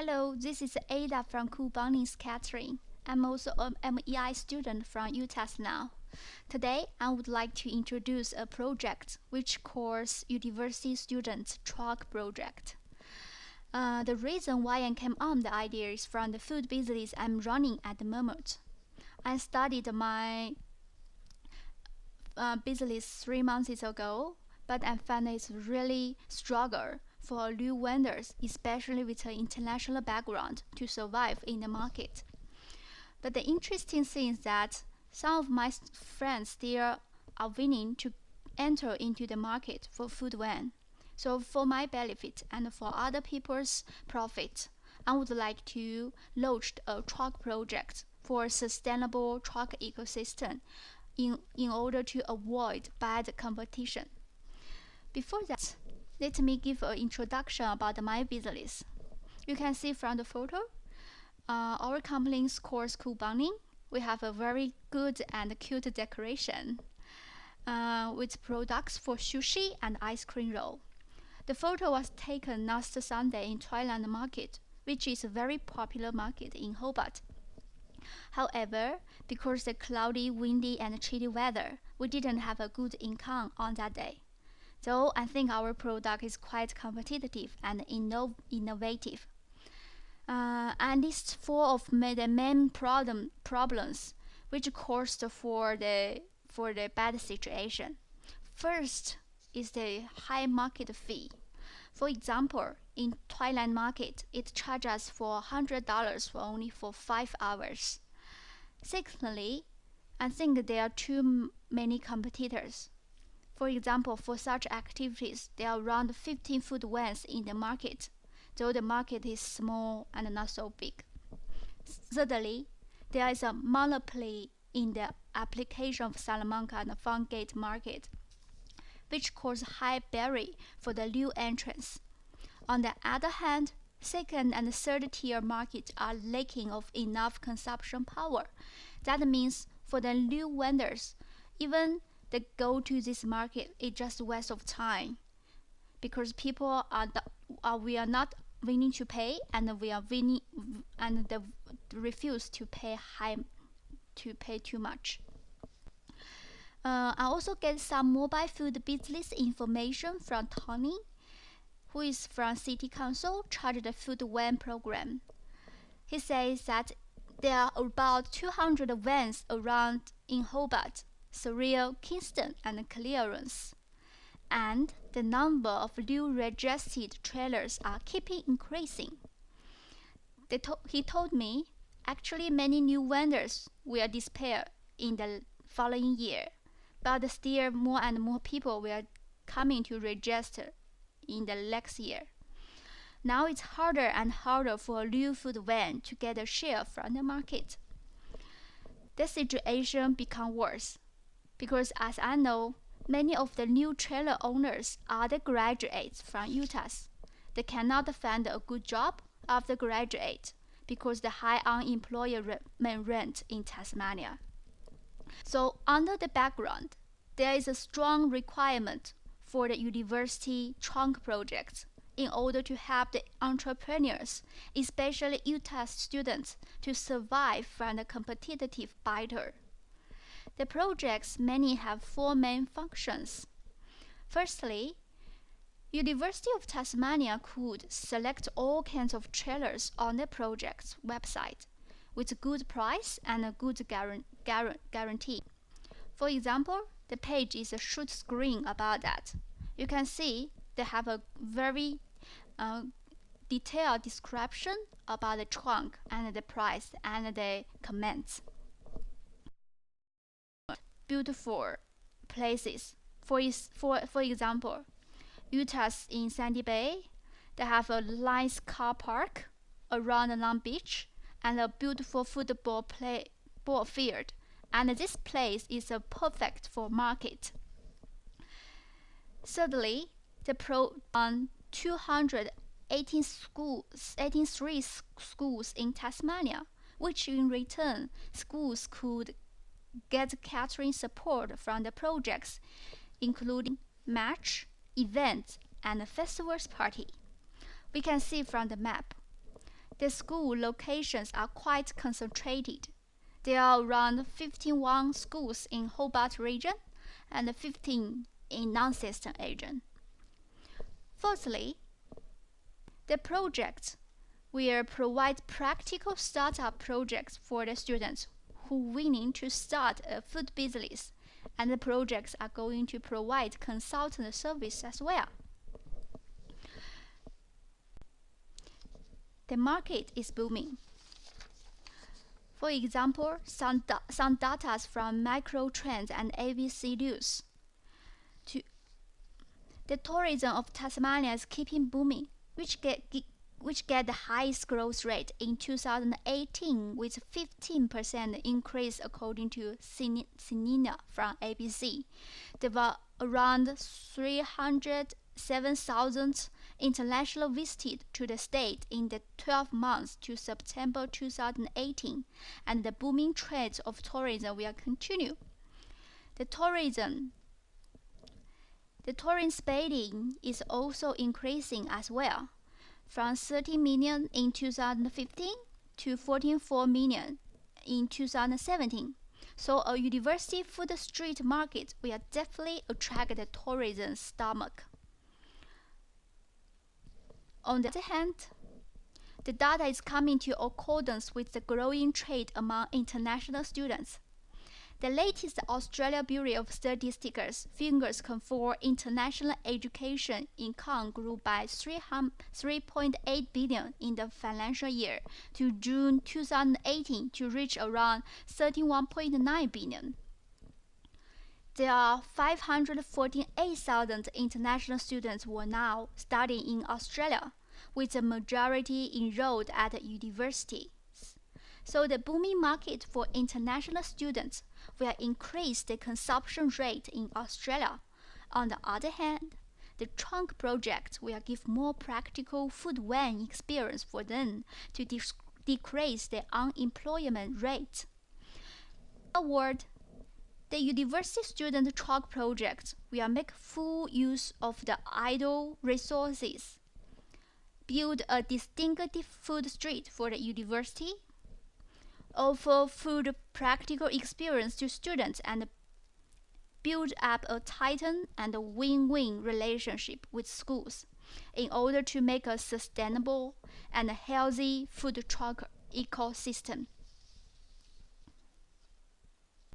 Hello, this is Ada from Cool Bunnies Catering. I'm also an MEI student from UTAS now. Today, I would like to introduce a project which calls University Students Truck Project. The reason why I came on the idea is from the food business I'm running at the moment. I started my business 3 months ago, but I found it's really struggle for new vendors, especially with an international background, to survive in the market. But the interesting thing is that some of my friends still are willing to enter into the market for food van. So for my benefit and for other people's profit, I would like to launch a truck project for a sustainable truck ecosystem in order to avoid bad competition. Before that, let me give an introduction about my business. You can see from the photo, our company is called Cool Bunny. We have a very good and cute decoration with products for sushi and ice cream roll. The photo was taken last Sunday in Thailand market, which is a very popular market in Hobart. However, because the cloudy, windy, and chilly weather, we didn't have a good income on that day. So I think our product is quite competitive and innovative. And these four of the main problems which caused for the bad situation. First is the high market fee. For example, in Thailand market, it charges for $100 for only for 5 hours. Secondly, I think there are too many competitors. For example, for such activities, there are around 15 food vans in the market, though the market is small and not so big. Thirdly, there is a monopoly in the application of Salamanca and Farmgate market, which causes high barrier for the new entrants. On the other hand, second and third tier markets are lacking of enough consumption power. That means for the new vendors, even they go to this market, it's just a waste of time because people we are not willing to pay, and we are willing and they refuse to pay too much. I also get some mobile food business information from Tony, who is from City Council, charged the food van program. He says that there are about 200 vans around in Hobart, Surrey, Kingston, and Clearance, and the number of new registered trailers are keeping increasing. He told me actually many new vendors will disappear in the following year, but still more and more people will coming to register in the next year. Now it's harder and harder for a new food van to get a share from the market. The situation become worse because, as I know, many of the new trailer owners are the graduates from UTAS. They cannot find a good job after graduate because the high unemployment rate in Tasmania. So under the background, there is a strong requirement for the university trunk projects in order to help the entrepreneurs, especially UTAS students, to survive from the competitive battle. The projects many have four main functions. Firstly, University of Tasmania could select all kinds of trailers on the project's website with good price and a good guarantee. For example, the page is a short screen about that. You can see they have a very detailed description about the trunk and the price and the comments. Beautiful places. For example, UTAS in Sandy Bay, they have a nice car park around Long Beach and a beautiful football ball field. And this place is perfect for market. Thirdly, the 283 schools in Tasmania, which in return schools could get catering support from the projects, including match, events, and festivals party. We can see from the map. The school locations are quite concentrated. There are around 51 schools in Hobart region and 15 in Launceston region. Fourthly, the projects will provide practical startup projects for the students who are willing to start a food business, and the projects are going to provide consultant service as well. The market is booming. For example, some data from Microtrends and ABC News. The tourism of Tasmania is keeping booming, which get the highest growth rate in 2018 with 15% increase according to Sinina from ABC. There were around 307,000 international visitors to the state in the 12 months to September 2018, and the booming trend of tourism will continue. The tourism spending is also increasing as well, from 30 million in 2015 to 14.4 million in 2017. So a university food street market will definitely attract the tourism stomach. On the other hand, the data is coming to accordance with the growing trade among international students. The latest Australia Bureau of Statistics figures for international education income grew by 3.8 billion in the financial year to June 2018 to reach around 31.9 billion. There are 548,000 international students who are now studying in Australia, with the majority enrolled at universities. So the booming market for international students will increase the consumption rate in Australia. On the other hand, the trunk project will give more practical food van experience for them to decrease the unemployment rate. In a word, the university student trunk project will make full use of the idle resources, build a distinctive food street for the university, offer food practical experience to students, and build up a tightened and win-win relationship with schools in order to make a sustainable and healthy food truck ecosystem.